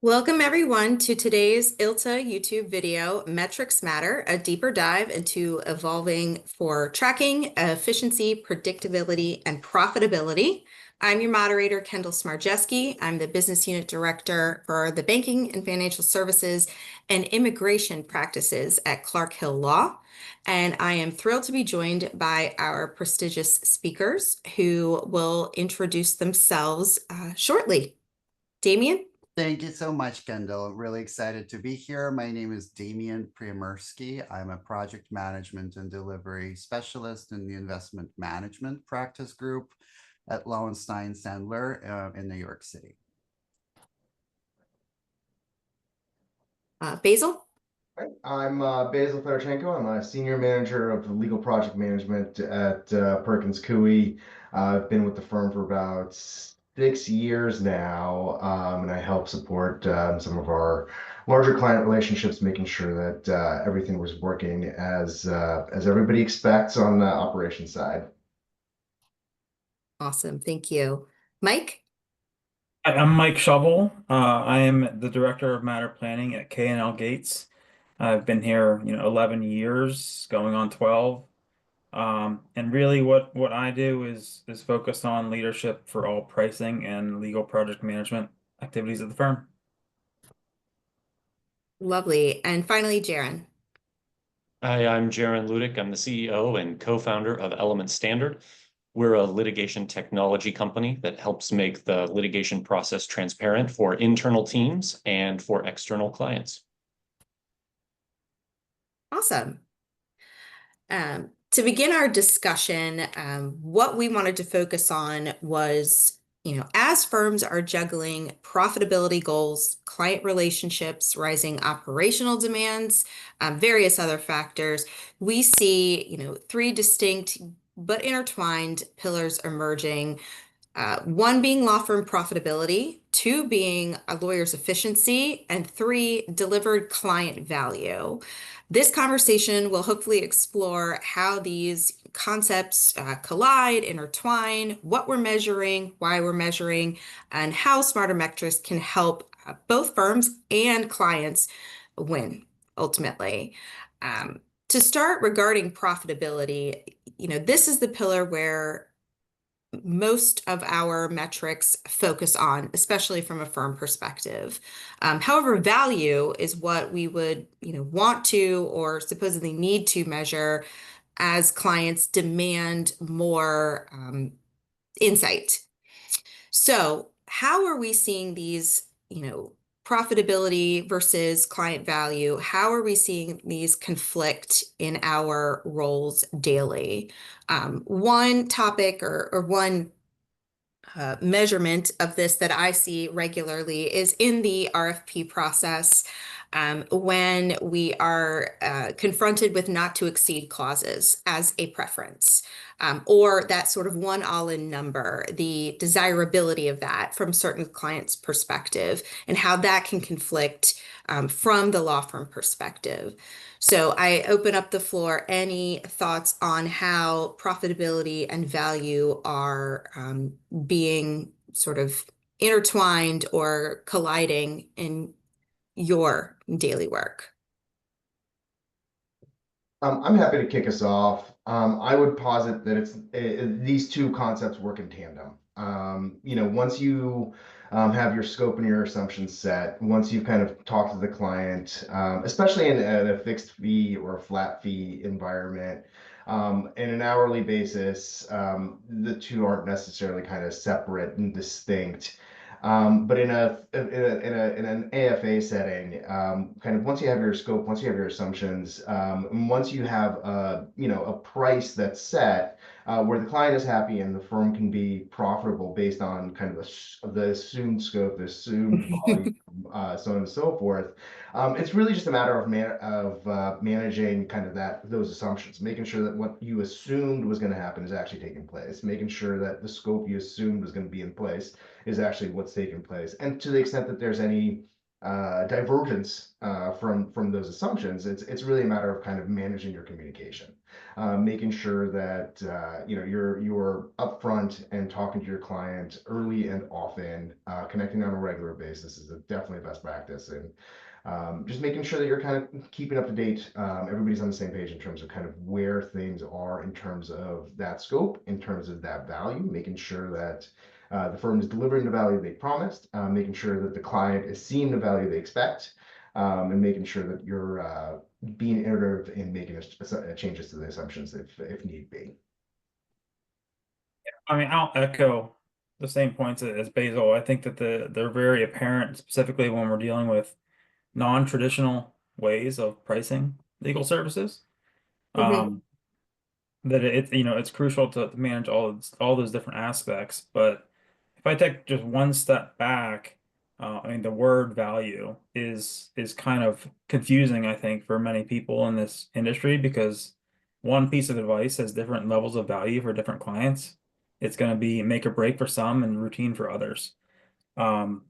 Welcome everyone to today's ILTA YouTube video, Metrics Matter, a deeper dive into evolving for tracking, efficiency, predictability, and profitability. I'm your moderator, Kendall Smardzewski. I'm the business unit director for the banking and financial services and immigration practices at Clark Hill Law. And I am thrilled to be joined by our prestigious speakers who will introduce themselves shortly. Damian? Thank you so much, Kendall. Really excited to be here. My name is Damian Priamurskiy. I'm a project management and delivery specialist in the investment management practice group at Lowenstein Sandler in New York City. Basil? I'm Basil Fedorchenko. I'm a senior manager of legal project management at Perkins Coie. I've been with the firm for about 6 years now, and I help support some of our larger client relationships, making sure that everything was working as everybody expects on the operations side. Awesome, thank you. Mike? I'm Mike Shovel. I am the director of matter planning at K&L Gates. I've been here, 11 years, going on 12. And really what I do is focused on leadership for all pricing and legal project management activities of the firm. Lovely. And finally, Jaron. Hi, I'm Jaron Luttich. I'm the CEO and co-founder of Element Standard. We're a litigation technology company that helps make the litigation process transparent for internal teams and for external clients. Awesome. To begin our discussion, what we wanted to focus on was, as firms are juggling profitability goals, client relationships, rising operational demands, various other factors, we see, three distinct but intertwined pillars emerging. One being law firm profitability, two being a lawyer's efficiency, and three, delivered client value. This conversation will hopefully explore how these concepts collide, intertwine, what we're measuring, why we're measuring, and how smarter metrics can help both firms and clients win ultimately. To start regarding profitability, this is the pillar where most of our metrics focus on, especially from a firm perspective. However, value is what we would, want to or supposedly need to measure as clients demand more insight. So, how are we seeing these, profitability versus client value? How are we seeing these conflict in our roles daily? One topic or one measurement of this that I see regularly is in the RFP process when we are confronted with not to exceed clauses as a preference, or that sort of one all-in number, the desirability of that from certain clients' perspective, and how that can conflict from the law firm perspective. So I open up the floor. Any thoughts on how profitability and value are being sort of intertwined or colliding in your daily work? I'm happy to kick us off. I would posit that these two concepts work in tandem. Once you have your scope and your assumptions set, once you've kind of talked to the client, especially in a fixed fee or a flat fee environment, in an hourly basis, the two aren't necessarily kind of separate and distinct. But in an AFA setting, kind of once you have your scope, once you have your assumptions, and once you have a price that's set, where the client is happy and the firm can be profitable based on kind of the assumed scope, the assumed volume, so on and so forth. It's really just a matter of managing kind of those assumptions, making sure that what you assumed was going to happen is actually taking place, making sure that the scope you assumed was going to be in place is actually what's taking place. And to the extent that there's any divergence from those assumptions. It's really a matter of kind of managing your communication, making sure that you're upfront and talking to your client early and often, connecting on a regular basis is definitely a best practice, and just making sure that you're kind of keeping up to date. Everybody's on the same page in terms of kind of where things are in terms of that scope, in terms of that value, making sure that the firm is delivering the value they promised, making sure that the client is seeing the value they expect, and making sure that you're being iterative in making changes to the assumptions if need be. I mean, I'll echo the same points as Basil. I think that they're very apparent, specifically when we're dealing with non-traditional ways of pricing legal services. Mhm. That it's crucial to manage all those different aspects. But if I take just one step back, I mean, the word value is kind of confusing, I think, for many people in this industry, because one piece of advice has different levels of value for different clients. It's going to be make or break for some and routine for others. Um,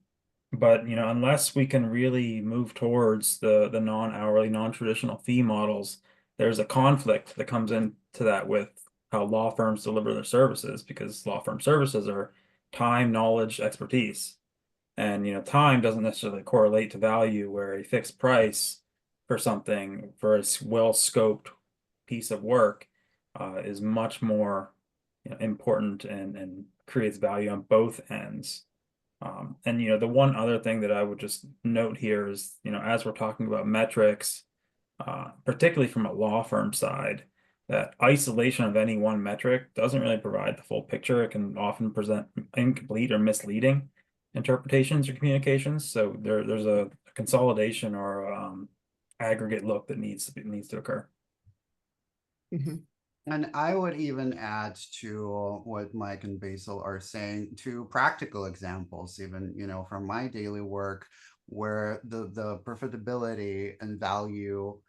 but unless we can really move towards the non-hourly, non-traditional fee models, there's a conflict that comes into that with how law firms deliver their services, because law firm services are time, knowledge, expertise. And time doesn't necessarily correlate to value, where a fixed price for something, for a well-scoped piece of work, is much more important and creates value on both ends. And the one other thing that I would just note here is, as we're talking about metrics, particularly from a law firm side, that isolation of any one metric doesn't really provide the full picture. It can often present incomplete or misleading interpretations or communications. So there's a consolidation or aggregate look that needs to occur. Mhm. And I would even add to what Mike and Basil are saying, to practical examples, even, from my daily work, where the profitability and value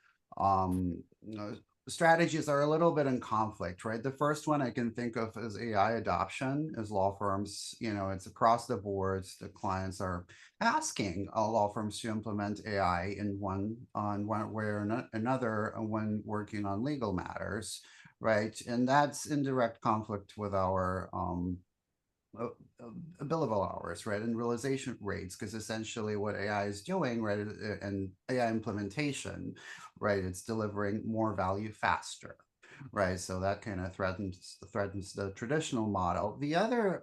strategies are a little bit in conflict, right? The first one I can think of is AI adoption. As law firms, it's across the boards. The clients are asking law firms to implement AI in one way or another when working on legal matters, right? And that's in direct conflict with our billable hours, right? And realization rates, because essentially what AI is doing, right, and AI implementation, right, it's delivering more value faster, right? So that kind of threatens the traditional model. The other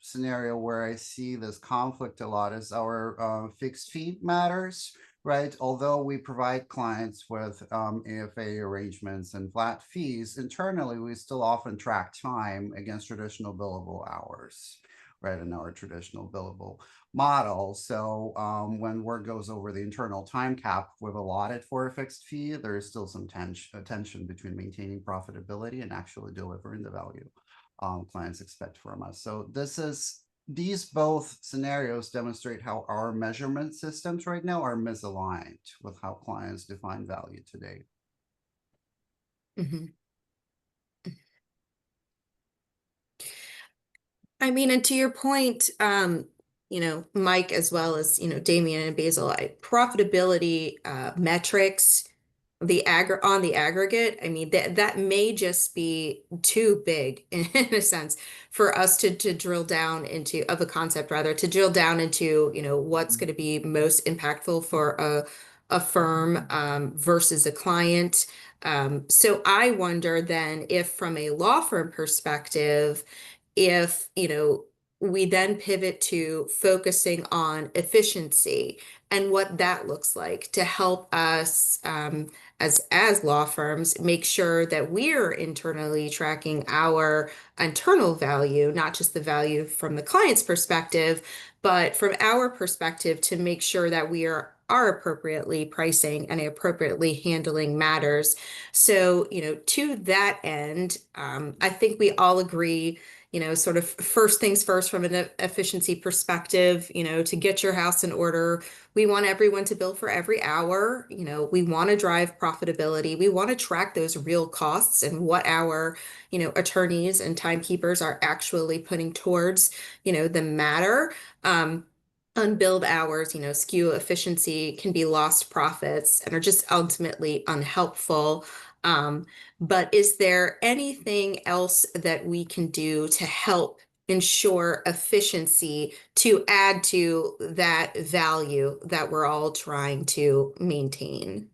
scenario where I see this conflict a lot is our fixed fee matters, right? Although we provide clients with AFA arrangements and flat fees, internally we still often track time against traditional billable hours, right, in our traditional billable model. So when work goes over the internal time cap we've allotted for a fixed fee, there is still some tension between maintaining profitability and actually delivering the value clients expect from us. So these both scenarios demonstrate how our measurement systems right now are misaligned with how clients define value today. Mhm. I mean, and to your point, Mike, as well as, Damian and Basil, profitability metrics, on the aggregate, I mean, that may just be too big in a sense for us to drill down into, of a concept rather, to drill down into, what's going to be most impactful for a firm versus a client. So I wonder then if from a law firm perspective, if we then pivot to focusing on efficiency and what that looks like to help us as law firms make sure that we're internally tracking our internal value, not just the value from the client's perspective, but from our perspective to make sure that we are appropriately pricing and appropriately handling matters. So, to that end, I think we all agree, sort of first things first from an efficiency perspective, to get your house in order. We want everyone to bill for every hour. We want to drive profitability. We want to track those real costs and what our, attorneys and timekeepers are actually putting towards, the matter. unbilled hours, skew efficiency, can be lost profits, and are just ultimately unhelpful. But is there anything else that we can do to help ensure efficiency to add to that value that we're all trying to maintain?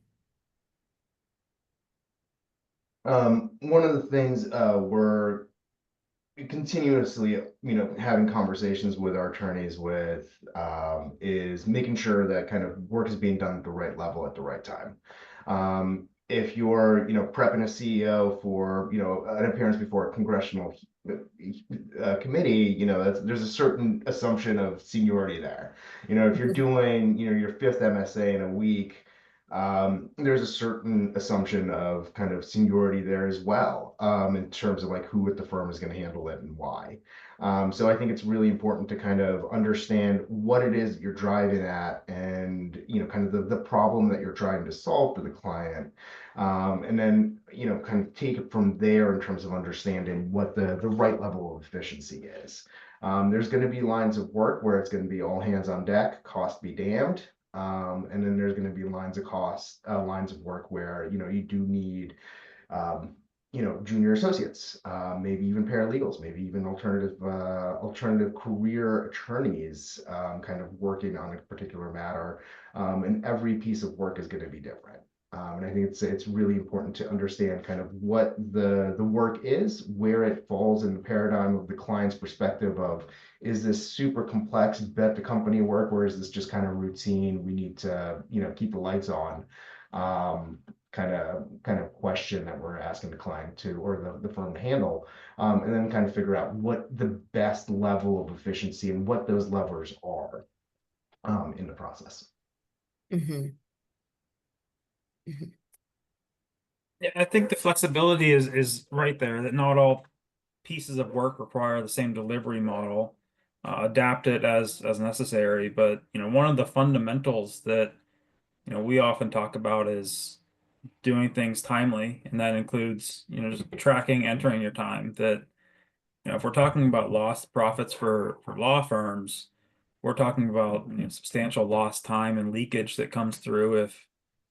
One of the things we're continuously, having conversations with our attorneys with is making sure that kind of work is being done at the right level at the right time. If you're, prepping a CEO for, an appearance before a congressional committee, there's a certain assumption of seniority there. If you're doing, your fifth MSA in a week, there's a certain assumption of kind of seniority there as well, in terms of like who at the firm is going to handle it and why. So I think it's really important to kind of understand what it is you're driving at, and kind of the problem that you're trying to solve for the client, and then kind of take it from there in terms of understanding what the right level of efficiency is. There's going to be lines of work where it's going to be all hands on deck, cost be damned. And then there's going to be lines of work where you do need junior associates, maybe even paralegals, maybe even alternative career attorneys, kind of working on a particular matter. And every piece of work is going to be different. And I think it's really important to understand kind of what the work is, where it falls in the paradigm of the client's perspective of, is this super complex bet the company work, or is this just kind of routine? We need to, keep the lights on, kind of question that we're asking the client to, or the firm to handle, and then kind of figure out what the best level of efficiency and what those levers are, in the process. Mm-hmm. Mm-hmm. Yeah, I think the flexibility is right there, that not all pieces of work require the same delivery model. Adapt it as necessary. But one of the fundamentals that we often talk about is doing things timely, and that includes just tracking, entering your time. That if we're talking about lost profits for law firms, we're talking about substantial lost time and leakage that comes through if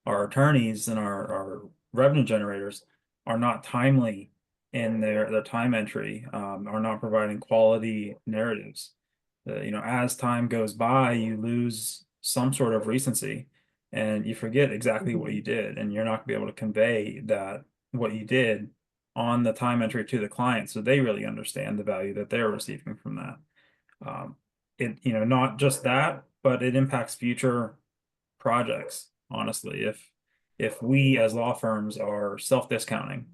our attorneys and our revenue generators are not timely in their time entry, are not providing quality narratives. As time goes by, you lose some sort of recency, and you forget exactly what you did, and you're not gonna be able to convey that what you did on the time entry to the client, so they really understand the value that they're receiving from that. It not just that, but it impacts future projects. Honestly, if we as law firms are self-discounting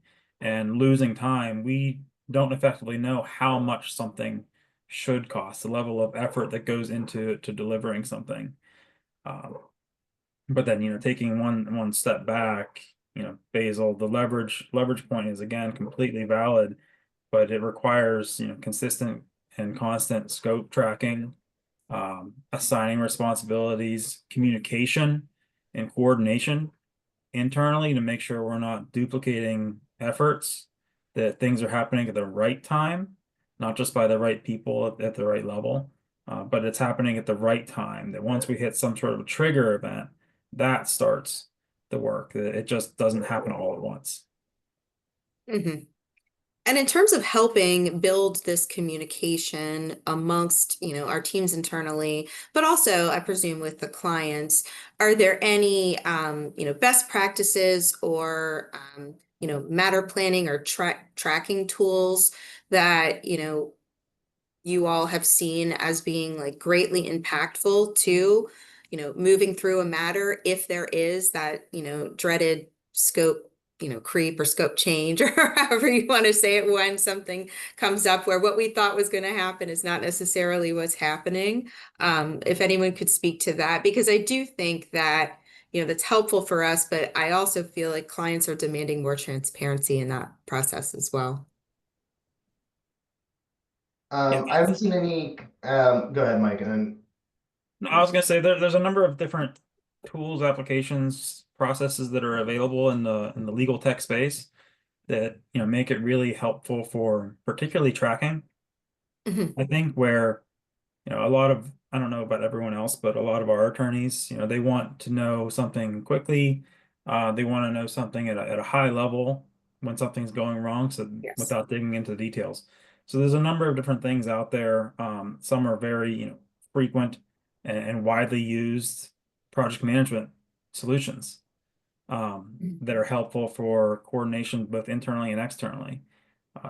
and losing time, we don't effectively know how much something should cost, the level of effort that goes into delivering something. But then taking one step back, Basil, the leverage point is again completely valid, but it requires consistent and constant scope tracking, assigning responsibilities, communication, and coordination internally to make sure we're not duplicating efforts, that things are happening at the right time, not just by the right people at the right level, but it's happening at the right time. That once we hit some sort of a trigger event, that starts the work. That it just doesn't happen all at once. Mm-hmm. And in terms of helping build this communication amongst, our teams internally, but also, I presume, with the clients, are there any, best practices or, matter planning or tracking tools that, you all have seen as being like greatly impactful to, moving through a matter if there is that, dreaded scope, creep or scope change, or however you want to say it, when something comes up where what we thought was going to happen is not necessarily what's happening. If anyone could speak to that, because I do think that, that's helpful for us, but I also feel like clients are demanding more transparency in that process as well. Yeah, I haven't seen any. Go ahead, Mike, and then. no, I was gonna say there's a number of different tools, applications, processes that are available in the legal tech space that make it really helpful for particularly tracking. Mhm. I think where a lot of, I don't know about everyone else, but a lot of our attorneys, they want to know something quickly. They want to know something at a high level when something's going wrong, so Yes. without digging into the details. So there's a number of different things out there. Some are very, frequent and widely used project management solutions that are helpful for coordination both internally and externally.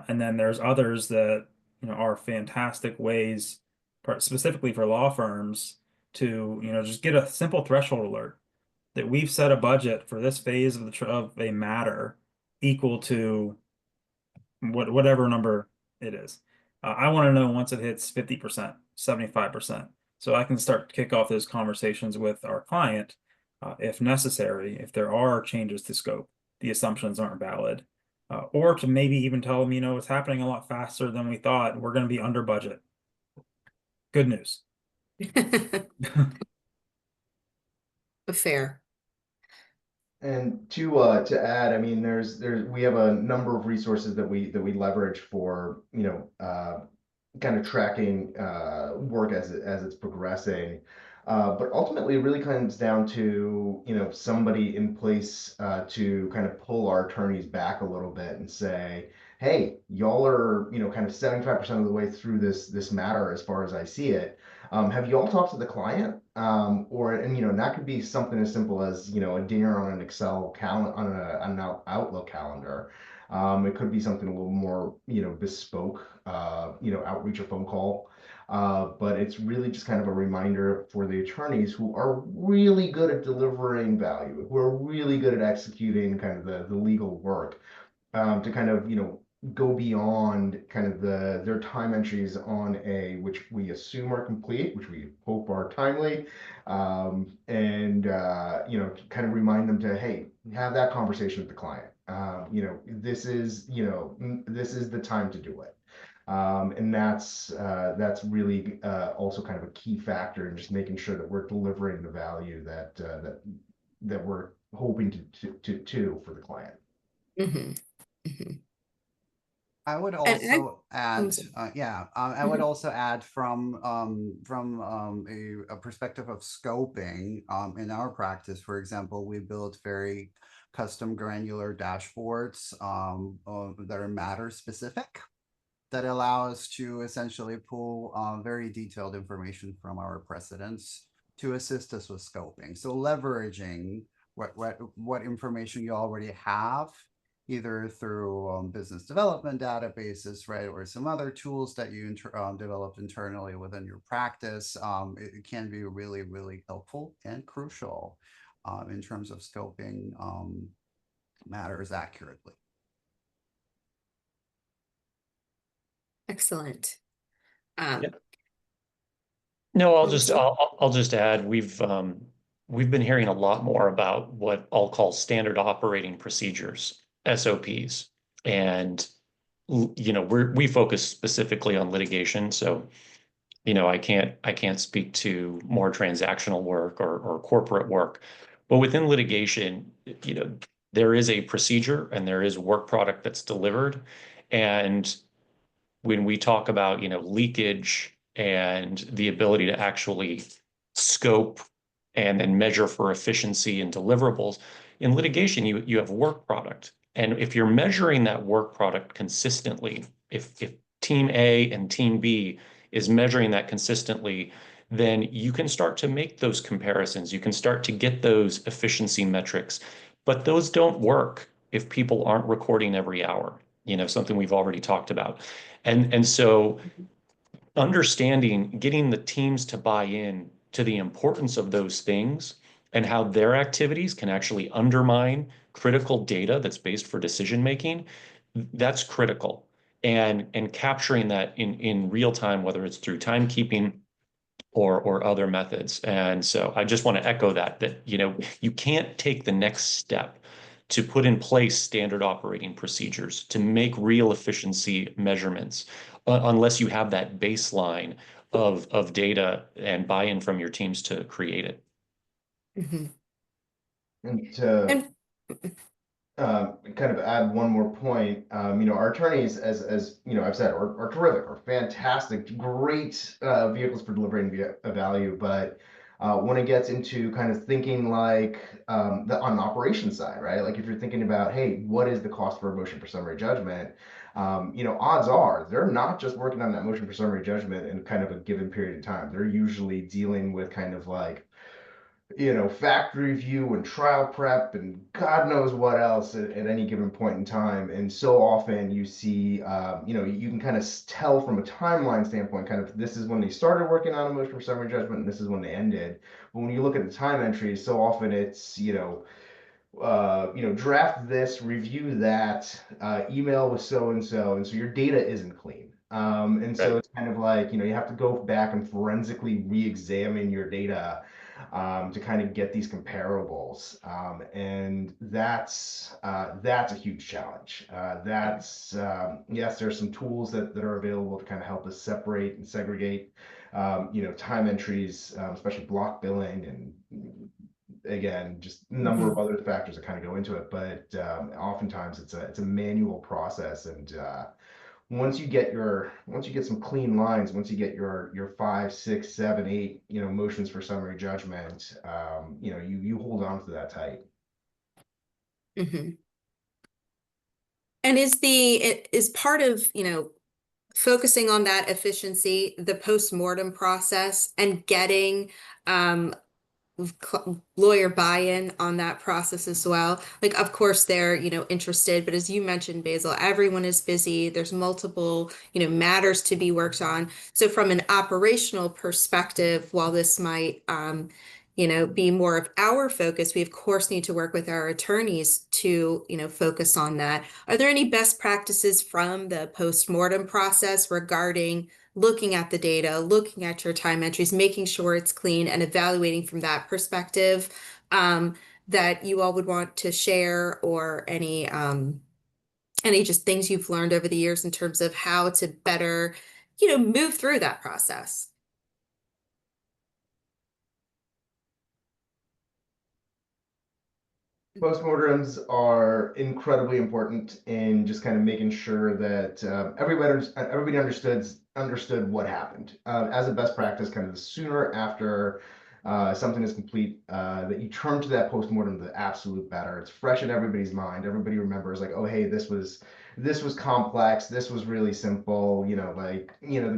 And then there's others that, are fantastic ways, specifically for law firms, to, just get a simple threshold alert that we've set a budget for this phase of of a matter equal to whatever number it is. I want to know once it hits 50%, 75%, so I can start to kick off those conversations with our client, if necessary, if there are changes to scope, the assumptions aren't valid, or to maybe even tell them, it's happening a lot faster than we thought. We're going to be under budget. Good news. Fair. And to add, I mean, we have a number of resources that we leverage for, kind of tracking work as it's progressing. But ultimately, it really comes down to, somebody in place to kind of pull our attorneys back a little bit and say, hey, y'all are, kind of 75% of the way through this matter as far as I see it. Have you all talked to the client? And that could be something as simple as, a dinner on an Excel calendar, on an Outlook calendar. It could be something a little more, bespoke, outreach or phone call. But it's really just kind of a reminder for the attorneys who are really good at delivering value, who are really good at executing kind of the legal work, to kind of, go beyond kind of their time entries on which we assume are complete, which we hope are timely, and kind of remind them to, hey, have that conversation with the client. This is the time to do it. And that's really also kind of a key factor in just making sure that we're delivering the value that we're hoping to for the client. Mhm. Mhm. I would And also I'm add, sorry. I would Mhm. also add from a perspective of scoping. In our practice, for example, we build very custom granular dashboards that are matter specific, that allow us to essentially pull very detailed information from our precedents to assist us with scoping. So leveraging what information you already have, either through business development databases, right, or some other tools that you developed internally within your practice. It can be really, really helpful and crucial in terms of scoping matters accurately. Excellent. Yeah. No, What was it? I'll just add, we've been hearing a lot more about what I'll call standard operating procedures, SOPs. And we focus specifically on litigation, so I can't speak to more transactional work or corporate work. But within litigation, there is a procedure and there is work product that's delivered. And when we talk about, leakage and the ability to actually scope and then measure for efficiency and deliverables, in litigation, you have work product. And if you're measuring that work product consistently, if team A and team B is measuring that consistently, then you can start to make those comparisons. You can start to get those efficiency metrics, but those don't work if people aren't recording every hour, something we've already talked about. And so understanding, getting the teams to buy in to the importance of those things and how their activities can actually undermine critical data that's based for decision making, that's critical. And capturing that in real time, whether it's through timekeeping or other methods. And so I just want to echo that you can't take the next step to put in place standard operating procedures to make real efficiency measurements unless you have that baseline of data and buy-in from your teams to create it. Mhm. And to And kind of add one more point. Our attorneys, as you know, I've said, are terrific, are fantastic, great vehicles for delivering a value. But when it gets into kind of thinking like on the operations side, right? Like if you're thinking about, hey, what is the cost for a motion for summary judgment? Odds are they're not just working on that motion for summary judgment in kind of a given period of time. They're usually dealing with kind of like fact review and trial prep and God knows what else at any given point in time. And so often you see, you can kind of tell from a timeline standpoint, kind of this is when they started working on a motion for summary judgment and this is when they ended. But when you look at the time entries, so often it's, draft this, review that, email with so and so, and so your data isn't clean. And so Right. it's kind of like, you have to go back and forensically re-examine your data to kind of get these comparables. And that's a huge challenge. Yes, there's some tools that are available to kind of help us separate and segregate, time entries, especially block billing and again, just a number of other factors that kind of go into it. But oftentimes it's a manual process. And once you get some clean lines, once you get your 5, 6, 7, 8, motions for summary judgment, you hold on to that tight. Mhm. And is part of, focusing on that efficiency, the post-mortem process and getting lawyer buy-in on that process as well. Like, of course, they're, interested, but as you mentioned, Basil, everyone is busy. There's multiple, matters to be worked on. So from an operational perspective, while this might, be more of our focus, we of course need to work with our attorneys to, focus on that. Are there any best practices from the post-mortem process regarding looking at the data, looking at your time entries, making sure it's clean, and evaluating from that perspective, that you all would want to share, or any just things you've learned over the years in terms of how to better, move through that process? Postmortems are incredibly important in just kind of making sure that everybody understood what happened. As a best practice, kind of the sooner after something is complete that you turn to that postmortem, the absolute better. It's fresh in everybody's mind. Everybody remembers like, oh, hey, this was complex. This was really simple. The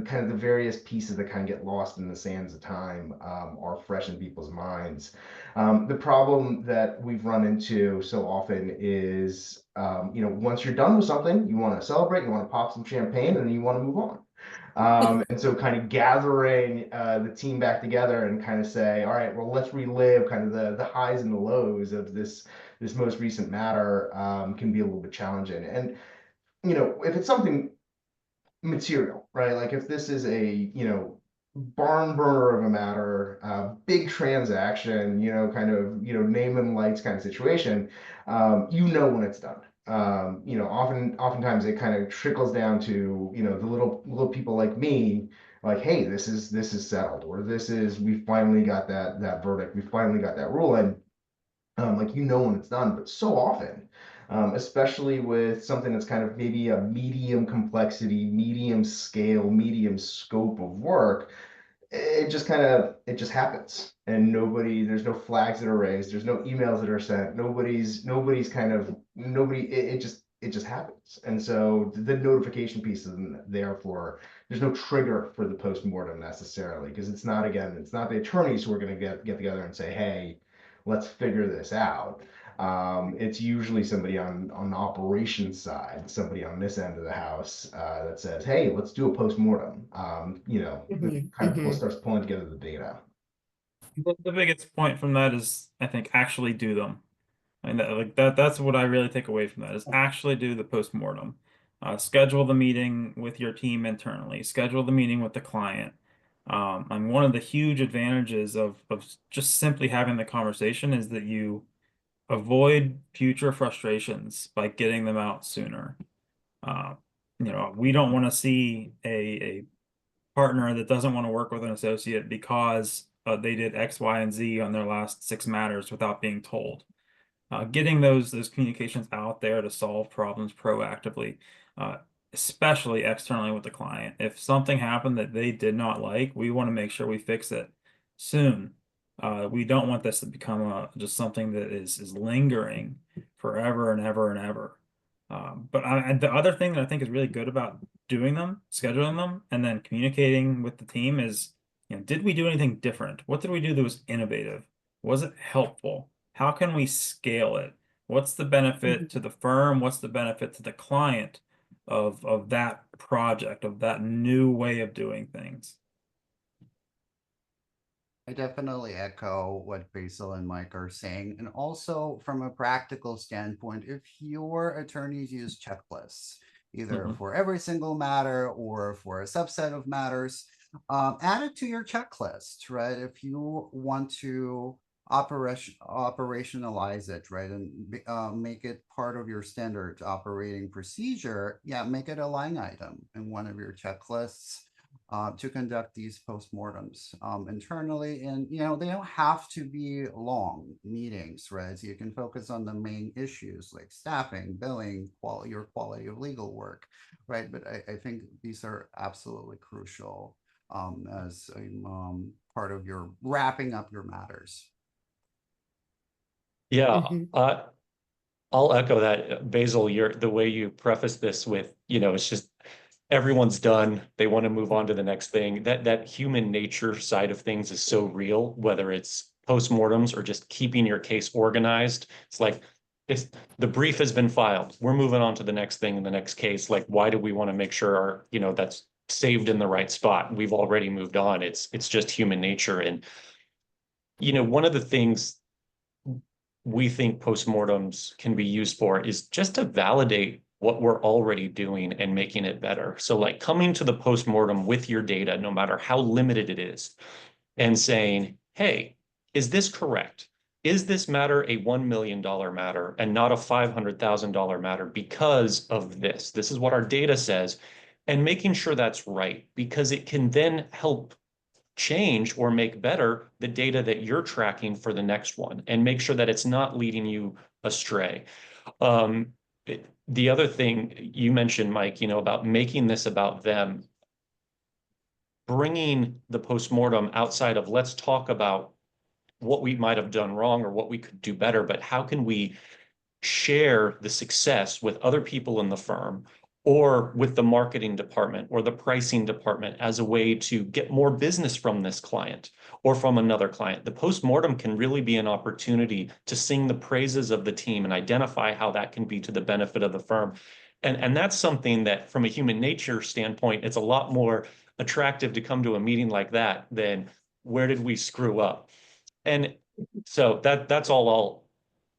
kind of the various pieces that kind of get lost in the sands of time are fresh in people's minds. The problem that we've run into so often is, once you're done with something, you want to celebrate, you want to pop some champagne, and then you want to move on. And so kind of gathering the team back together and kind of say, all right, well, let's relive kind of the highs and the lows of this most recent matter can be a little bit challenging. And, if it's something material, right? Like if this is a, barn burner of a matter, big transaction, kind of, name and lights kind of situation, when it's done. Oftentimes it kind of trickles down to, the little people like me, like, hey, this is settled, or we finally got that verdict, we finally got that ruling. Like when it's done, but so often, especially with something that's kind of maybe a medium complexity, medium scale, medium scope of work, it just happens, and there's no flags that are raised, there's no emails that are sent, nobody's kind of nobody. It just happens, and so the notification piece isn't there for. There's no trigger for the postmortem necessarily, because it's not the attorneys who are going to get together and say, hey, let's figure this out. It's usually somebody on the operations side, somebody on this end of the house that says, "Hey, let's do a postmortem." Kind of starts pulling together the data. The biggest point from that is, I think, actually do them. And that's what I really take away from that, is actually do the postmortem. Schedule the meeting with your team internally, schedule the meeting with the client. And one of the huge advantages of just simply having the conversation is that you avoid future frustrations by getting them out sooner. Uh, we don't want to see a partner that doesn't want to work with an associate because they did X, Y, and Z on their last 6 matters without being told. Getting those communications out there to solve problems proactively, especially externally with the client. If something happened that they did not like, we want to make sure we fix it soon. We don't want this to become just something that is lingering forever and ever and ever. But the other thing that I think is really good about doing them, scheduling them, and then communicating with the team is, did we do anything different? What did we do that was innovative? Was it helpful? How can we scale it? What's the benefit to the firm? What's the benefit to the client of that project, of that new way of doing things? I definitely echo what Basil and Mike are saying. And also from a practical standpoint, if your attorneys use checklists, either for every single matter or for a subset of matters, add it to your checklist, right? If you want to operationalize it, right, and make it part of your standard operating procedure, yeah, make it a line item in one of your checklists to conduct these postmortems internally. And, they don't have to be long meetings, right? So you can focus on the main issues like staffing, billing, your quality of legal work, right? But I think these are absolutely crucial as a part of your wrapping up your matters. Yeah, I'll echo that. Basil, the way you preface this with, it's just everyone's done. They want to move on to the next thing. That human nature side of things is so real, whether it's postmortems or just keeping your case organized. It's like the brief has been filed. We're moving on to the next thing in the next case. Like, why do we want to make sure that's saved in the right spot? We've already moved on. It's just human nature. And one of the things we think postmortems can be used for is just to validate what we're already doing and making it better. So like coming to the postmortem with your data, no matter how limited it is, and saying, hey, is this correct? Is this matter a $1 million matter and not a $500,000 matter because of this? This is what our data says. And making sure that's right, because it can then help change or make better the data that you're tracking for the next one and make sure that it's not leading you astray. The other thing you mentioned, Mike, about making this about them, bringing the postmortem outside of let's talk about what we might have done wrong or what we could do better, but how can we share the success with other people in the firm or with the marketing department or the pricing department as a way to get more business from this client or from another client. The postmortem can really be an opportunity to sing the praises of the team and identify how that can be to the benefit of the firm. And that's something that from a human nature standpoint, it's a lot more attractive to come to a meeting like that than where did we screw up? And so that's all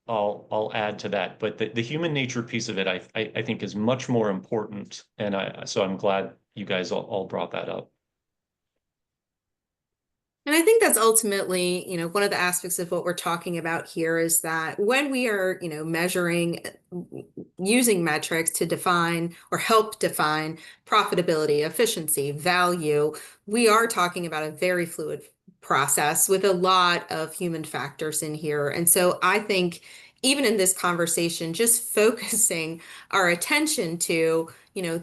I'll add to that. But the human nature piece of it, I think is much more important. And so I'm glad you guys all brought that up. And I think that's ultimately, one of the aspects of what we're talking about here is that when we are, measuring, using metrics to define or help define profitability, efficiency, value, we are talking about a very fluid process with a lot of human factors in here. And so I think even in this conversation, just focusing our attention to,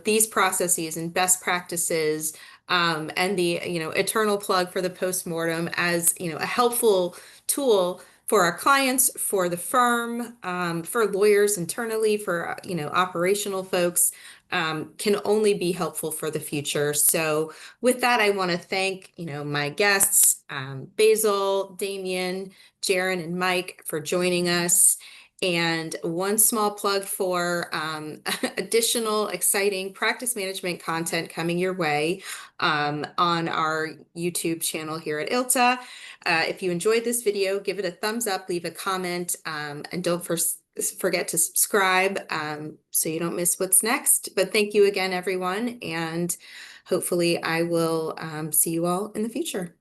these processes and best practices, and the eternal plug for the postmortem as a helpful tool for our clients, for the firm, for lawyers internally, for operational folks, can only be helpful for the future. So with that, I want to thank my guests, Basil, Damian, Jaron, and Mike for joining us. And one small plug for additional exciting practice management content coming your way on our YouTube channel here at ILTA. If you enjoyed this video, give it a thumbs up, leave a comment, and don't forget to subscribe so you don't miss what's next. But thank you again, everyone, and hopefully I will see you all in the future.